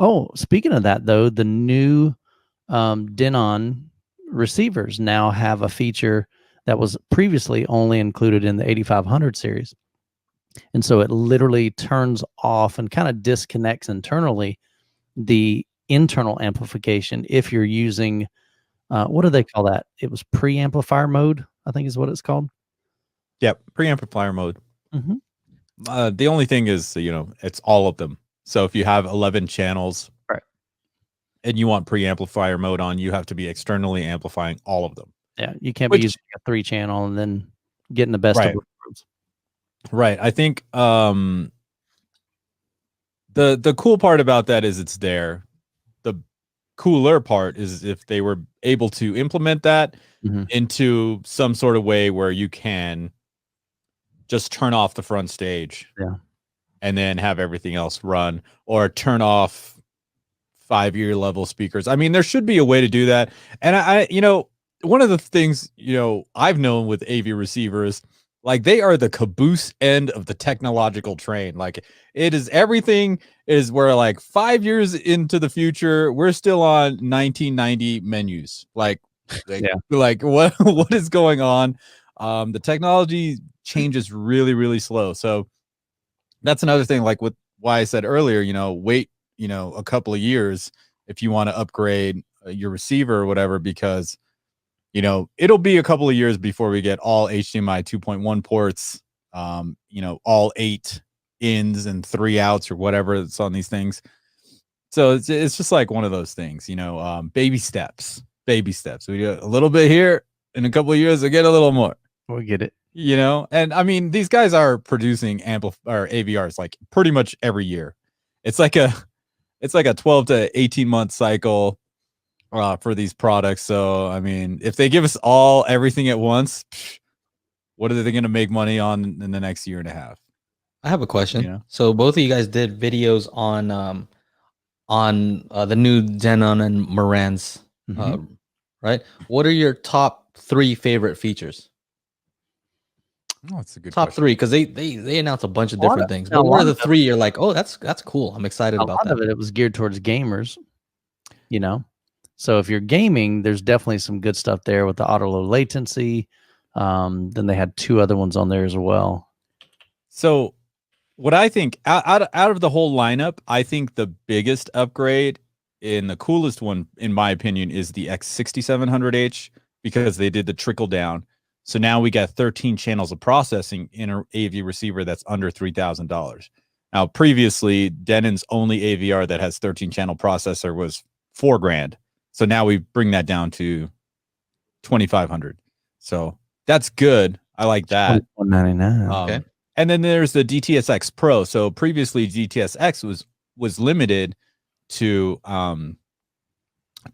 Oh, speaking of that, though, the new Denon receivers now have a feature that was previously only included in the 8500 series. And so it literally turns off and kind of disconnects internally the internal amplification if you're using, what do they call that? It was preamplifier mode, I think is what it's called. Yep, preamplifier mode. Mm-hmm. The only thing is, it's all of them. So if you have 11 channels, right, and you want preamplifier mode on, you have to be externally amplifying all of them. Yeah, you can't be using a 3-channel and then getting the best of both worlds. Right. I think the cool part about that is it's there. The cooler part is if they were able to implement that into some sort of way where you can just turn off the front stage, and then have everything else run, or turn off 5-ear level speakers. I mean, there should be a way to do that. And I one of the things, I've known with AV receivers, like they are the caboose end of the technological train. Like it is everything is where like 5 years into the future, we're still on 1990 menus. Like what is going on? The technology changes really, really slow. So that's another thing, like with why I said earlier, wait, a couple of years if you want to upgrade your receiver or whatever, because it'll be a couple of years before we get all HDMI 2.1 ports, all 8 ins and 3 outs or whatever that's on these things. So it's just like one of those things, baby steps. We get a little bit here, in a couple of years, we get a little more. We get it. And I mean, these guys are producing AVRs like pretty much every year. It's like a 12 to 18 month cycle for these products. So, I mean, if they give us everything at once, what are they going to make money on in the next year and a half? I have a question. So both of you guys did videos on the new Denon and Marantz, right? What are your top 3 favorite features? Oh, that's a good top question. 3, because they announced a bunch of different things. But what are the 3 you're like, oh, that's cool. I'm excited about that. A lot of it was geared towards gamers, So if you're gaming, there's definitely some good stuff there with the auto low latency. Then they had 2 other ones on there as well. So what I think out of the whole lineup, I think the biggest upgrade and the coolest one, in my opinion, is the X6700H, because they did the trickle down. So now we got 13 channels of processing in an AV receiver that's under $3,000. Now, previously, Denon's only AVR that has 13 channel processor was $4,000. So now we bring that down to 2,500. So that's good. I like that. $199. Okay. And then there's the DTSX Pro. So previously, DTSX was limited to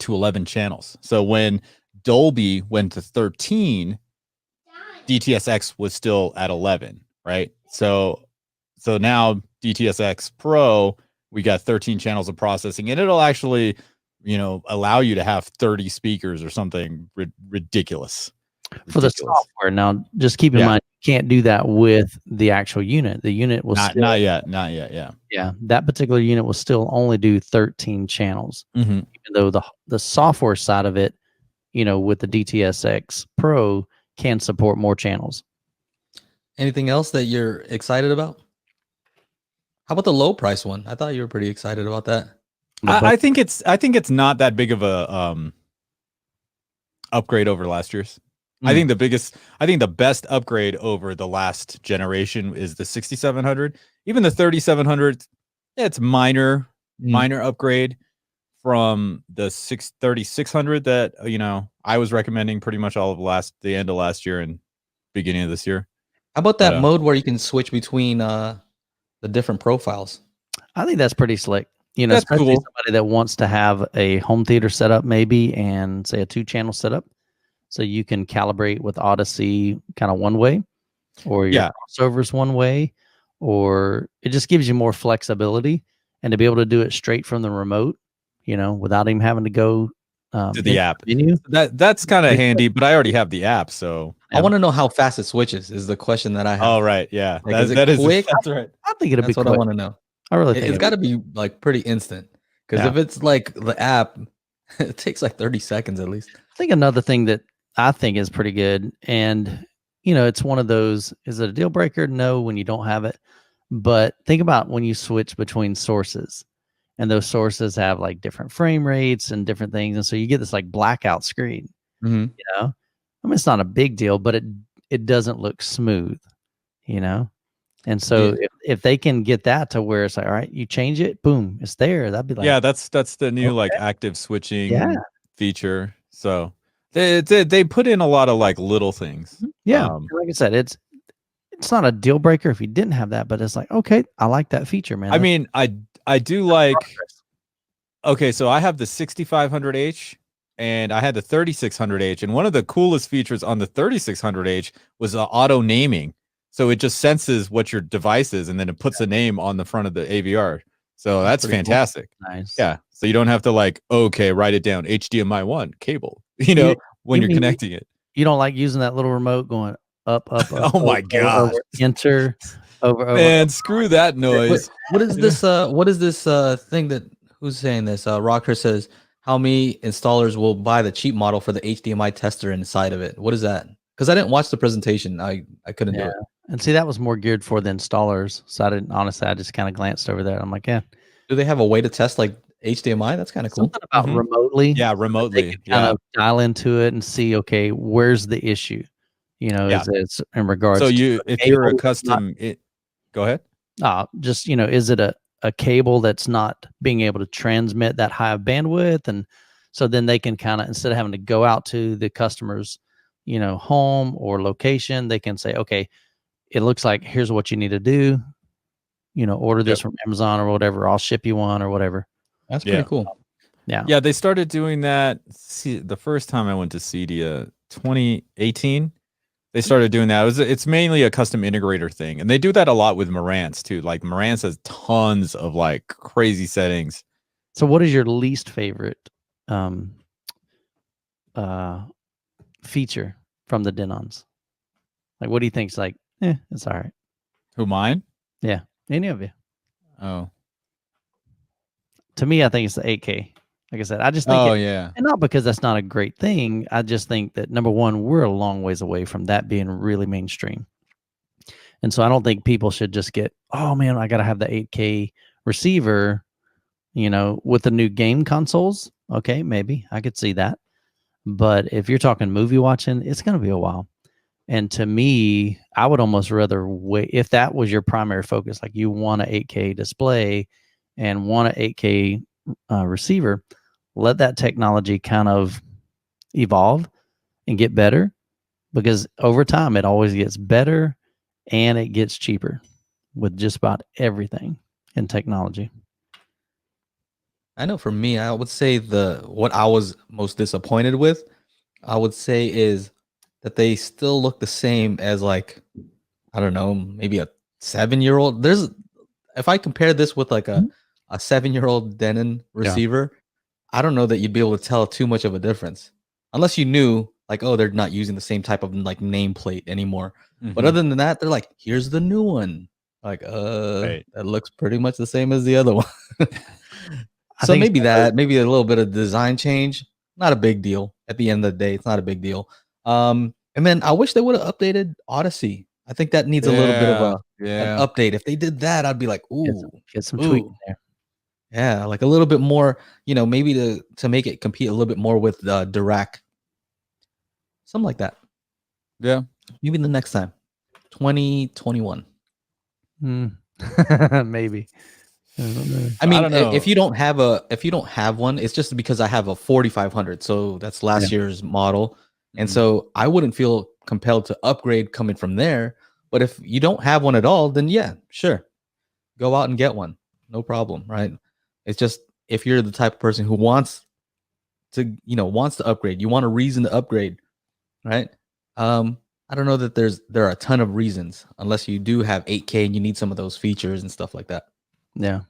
11 channels. So when Dolby went to 13, DTSX was still at 11, right? So now DTSX Pro, we got 13 channels of processing, and it'll actually, allow you to have 30 speakers or something ridiculous. For the software. Now, just keep in mind, you can't do that with the actual unit. The unit was not yet. Yeah. Yeah, that particular unit will still only do 13 channels, even though the software side of it, with the DTSX Pro, can support more channels. Anything else that you're excited about? How about the low price one? I thought you were pretty excited about that. I think it's not that big of a upgrade over last year's. I think the best upgrade over the last generation is the 6700. Even the 3700, it's minor upgrade from the 3600 that I was recommending pretty much all of the end of last year and beginning of this year. How about that mode where you can switch between the different profiles? I think that's pretty slick. That's especially cool. Somebody that wants to have a home theater setup maybe, and say a 2-channel setup, so you can calibrate with Odyssey kind of one way, or your crossovers one way, or it just gives you more flexibility, and to be able to do it straight from the remote, without even having to go to the app. That's kind of handy, but I already have the app, so I want to know how fast it switches. Is the question that I have. Oh right, yeah, is it quick? That's right. I think it'll be quick. What I want to know. I really think it's got to be like pretty instant. Because if it's like the app, it takes like 30 seconds at least. I think another thing that I think is pretty good, and it's one of those, is it a deal breaker? No, when you don't have it. But think about when you switch between sources, and those sources have like different frame rates and different things. And so you get this like blackout screen, I mean, it's not a big deal, but it doesn't look smooth, And so if they can get that to where it's like, all right, you change it, boom, it's there. That'd be like, yeah, that's the new like active switching feature. So they put in a lot of like little things. Yeah, like I said, it's not a deal breaker if you didn't have that, but it's like, okay, I like that feature, man. I mean, I do like. Okay, so I have the 6500H and I had the 3600H, and one of the coolest features on the 3600H was auto naming. So it just senses what your device is, and then it puts a name on the front of the AVR. So that's fantastic. Cool. Nice. Yeah. So you don't have to like, okay, write it down, HDMI 1 cable, when you're connecting it. You don't like using that little remote going up, oh my God. Enter, over. Man, screw that noise. What is this? What is this thing that, who's saying this? Rocker says, how many installers will buy the cheap model for the HDMI tester inside of it? What is that? Because I didn't watch the presentation. I couldn't do it. And see, that was more geared for the installers. So I just kind of glanced over there. I'm like, yeah. Do they have a way to test like HDMI? That's kind of cool. Something about remotely. Yeah, remotely. Kind of dial into it and see, okay, where's the issue? Is it's in regards to if you're a custom go ahead. Just, is it a cable that's not being able to transmit that high bandwidth? And so then they can kind of, instead of having to go out to the customer's, home or location, they can say, okay, it looks like here's what you need to do. Order this from Amazon or whatever. I'll ship you one or whatever. That's pretty cool. Yeah. Yeah, they started doing that. The first time I went to CEDIA, 2018, they started doing that. It's mainly a custom integrator thing. And they do that a lot with Marantz too. Like Marantz has tons of like crazy settings. So what is your least favorite feature from the Denons? Like, what do you think's like, it's all right? Who, mine? Yeah. Any of you? Oh. To me, I think it's the 8K. Like I said, I just think and not because that's not a great thing. I just think that, number one, we're a long ways away from that being really mainstream. And so I don't think people should just get, oh man, I got to have the 8K receiver, with the new game consoles. Okay, maybe I could see that. But if you're talking movie watching, it's going to be a while. And to me, I would almost rather wait, if that was your primary focus, like you want an 8K display and want an 8K receiver, let that technology kind of evolve and get better, because over time it always gets better and it gets cheaper with just about everything in technology. I know for me, I would say what I was most disappointed with, I would say, is that they still look the same as, like, I don't know, maybe a 7-year-old. If I compare this with like a 7-year-old Denon receiver, I don't know that you'd be able to tell too much of a difference, unless you knew like, oh, they're not using the same type of like nameplate anymore. But other than that, they're like, here's the new one. Like, that looks pretty much the same as the other one. So maybe maybe a little bit of design change, not a big deal. At the end of the day, it's not a big deal. And then I wish they would have updated Odyssey. I think that needs a little bit of an update. If they did that, I'd be like, ooh, get some tweaking there. Yeah, like a little bit more, maybe to make it compete a little bit more with Dirac. Something like that. Yeah. Maybe the next time. 2021. Maybe. I mean, if you don't have one, it's just because I have a 4500, so that's last year's model, and so I wouldn't feel compelled to upgrade coming from there. But if you don't have one at all, then yeah, sure, go out and get one, no problem, right? It's just, if you're the type of person who wants to upgrade, you want a reason to upgrade, right? I don't know that there are a ton of reasons, unless you do have 8K and you need some of those features and stuff like that. Yeah.